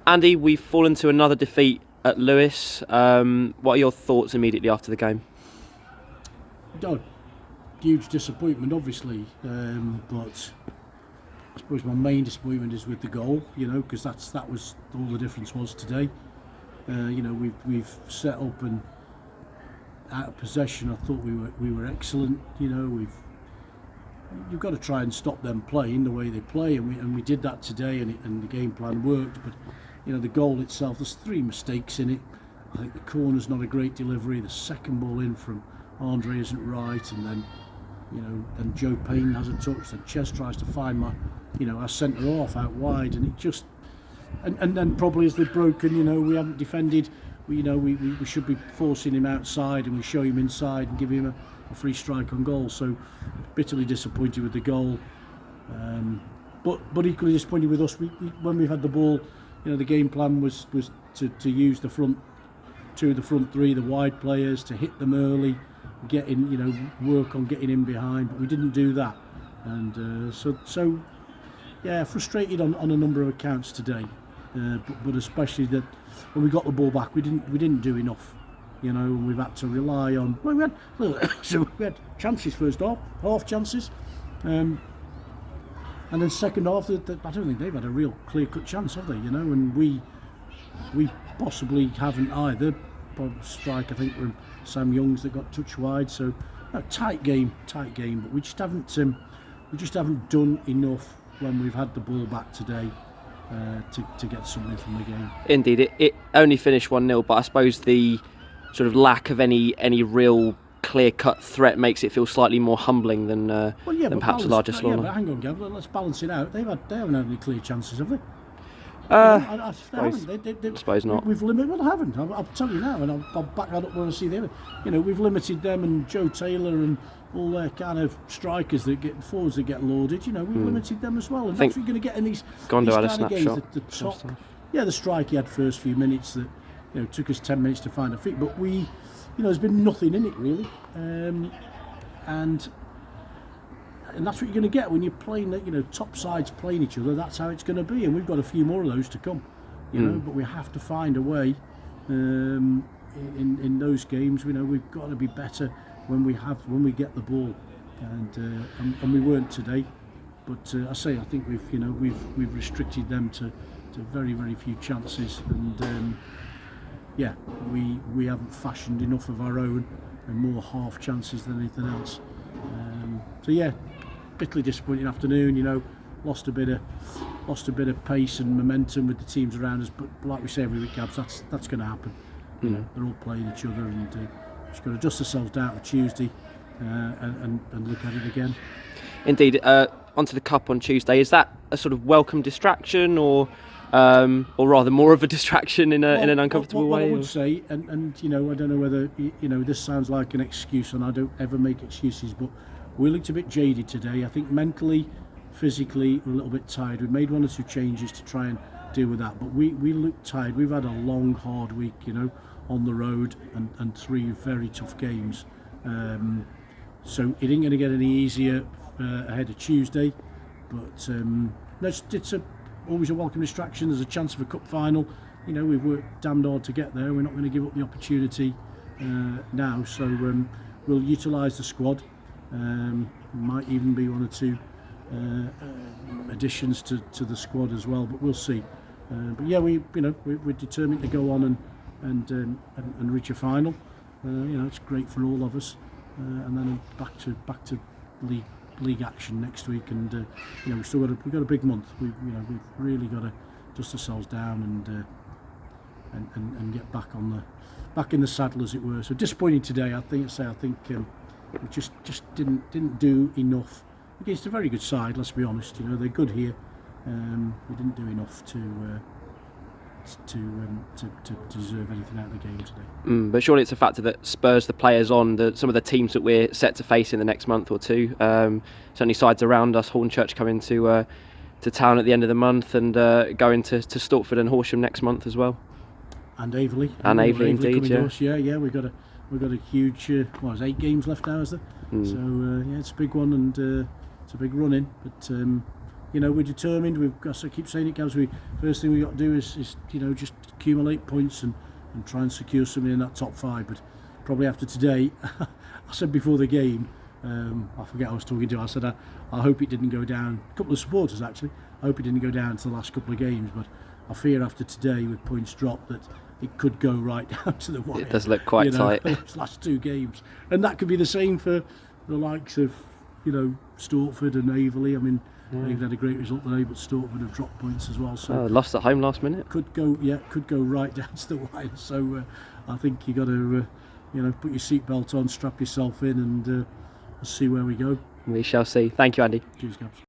Andy, we've fallen to another defeat at Lewes. What are your thoughts immediately after the game? Oh, huge disappointment, obviously, but I suppose my main disappointment is with the goal, because that was all the difference was today. We've set up and out of possession. I thought we were excellent. You've got to try and stop them playing the way they play, and we did that today, and the game plan worked. But the goal itself, there's 3 mistakes in it. I think the corner's not a great delivery. The second ball in from Andre isn't right, and then then Joe Payne has a touch. Then Ches tries to find our centre half out wide, and it just and then probably as they've broken, we haven't defended. We should be forcing him outside, and we show him inside and give him a free strike on goal. So bitterly disappointed with the goal, but equally disappointed with us. When we've had the ball, the game plan was to use the front 2, the front 3, the wide players, to hit them early, get in, work on getting in behind. But we didn't do that, and so yeah, frustrated on a number of accounts today. But especially that when we got the ball back, we didn't do enough. We've had to rely on. Well, we had chances first half chances, and then second half. I don't think they've had a real clear-cut chance, have they? And we possibly haven't either. Strike, I think, from Sam Youngs that got touched wide. So tight game. But we just haven't done enough when we've had the ball back today. To get something from the game. Indeed, it only finished 1-0, but I suppose the sort of lack of any real clear-cut threat makes it feel slightly more humbling than perhaps a larger scoreline. Yeah, but hang on, Gav, let's balance it out. They haven't had any clear chances, have they? I suppose not. We've limited. Well, I haven't. I'll tell you now, and I'll back that up when I see the other. We've limited them and Joe Taylor and all their kind of strikers that get forwards that get lauded. We've limited them as well, and that's what you're going to get in these kind of games. The top, the strike he had first few minutes that took us 10 minutes to find a fit, but there's been nothing in it really, and that's what you're going to get when you're playing top sides playing each other. That's how it's going to be, and we've got a few more of those to come. But we have to find a way in those games. We've got to be better when we get the ball, and we weren't today. But I think we've restricted them to very, very few chances, and we haven't fashioned enough of our own and more half chances than anything else. Bitterly disappointing afternoon. Lost a bit of pace and momentum with the teams around us. But like we say every week, Gabs, that's going to happen. They're all playing each other, and just got to dust ourselves down for Tuesday and look at it again. Indeed. Onto the cup on Tuesday. Is that a sort of welcome distraction, or rather more of a distraction in an uncomfortable way? I would say, and I don't know whether this sounds like an excuse, and I don't ever make excuses, but we looked a bit jaded today. I think mentally, physically, we're a little bit tired. We made 1 or 2 changes to try and deal with that, but we look tired. We've had a long, hard week, on the road, and 3 very tough games. So it ain't going to get any easier ahead of Tuesday, but it's always a welcome distraction. There's a chance of a cup final. We've worked damned hard to get there. We're not going to give up the opportunity now, so we'll utilise the squad. Might even be 1 or 2 additions to the squad as well, but we'll see. But yeah, we're determined to go on and reach a final. It's great for all of us, and then back to league action next week. And we've got a big month. We've really got to dust ourselves down and get back in the saddle, as it were. So disappointing today. I think we just didn't do enough against a very good side. Let's be honest. They're good here. We didn't do enough to deserve anything out of the game today. But surely it's a factor that spurs the players on. Some of the teams that we're set to face in the next month or two. Certainly sides around us. Hornchurch coming to town at the end of the month, and going to Stortford and Horsham next month as well. And Averley. Averley indeed. Yeah. We've got a huge. There's 8 games left now, is there? So it's a big one, and it's a big run in. But you know, we're determined. We've got, I keep saying it, Gabs, first thing we've got to do is you know, just accumulate points and try and secure something in that top 5. But probably after today, I said before the game, I forget I was talking to, I said I hope it didn't go down, a couple of supporters actually, I hope it didn't go down to the last couple of games, but I fear after today with points dropped that it could go right down to the wire. It does look quite tight. Those last 2 games, and that could be the same for the likes of, you know, Stortford and Averley. I mean, they've had a great result today, but Stortford have dropped points as well. So lost at home last minute. Could go right down to the wire. So I think you got to, you know, put your seatbelt on, strap yourself in, and see where we go. We shall see. Thank you, Andy. Cheers, Gabs.